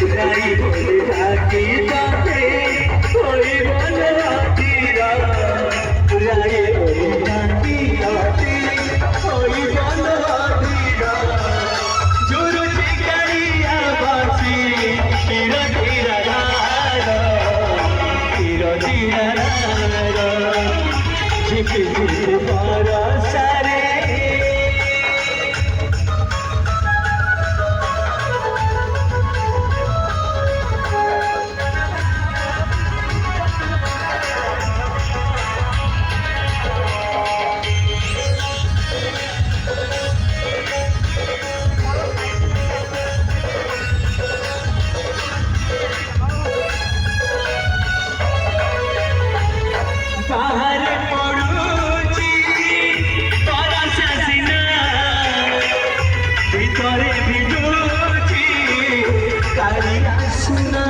রাই বলে ডাকি তাতে ওই বলে আতিরা রাই বলে ডাকি তাতে ওই বলে আতিরা জোর চিকারিয়া বাসি কিরা কিরা রারা কিরা কিরা রারা ঝিপ ঝিপ বরসারে বাহারে পড়ুছি পরশা সিনা ভিতরে ভিজুছি কালিয়া সুনা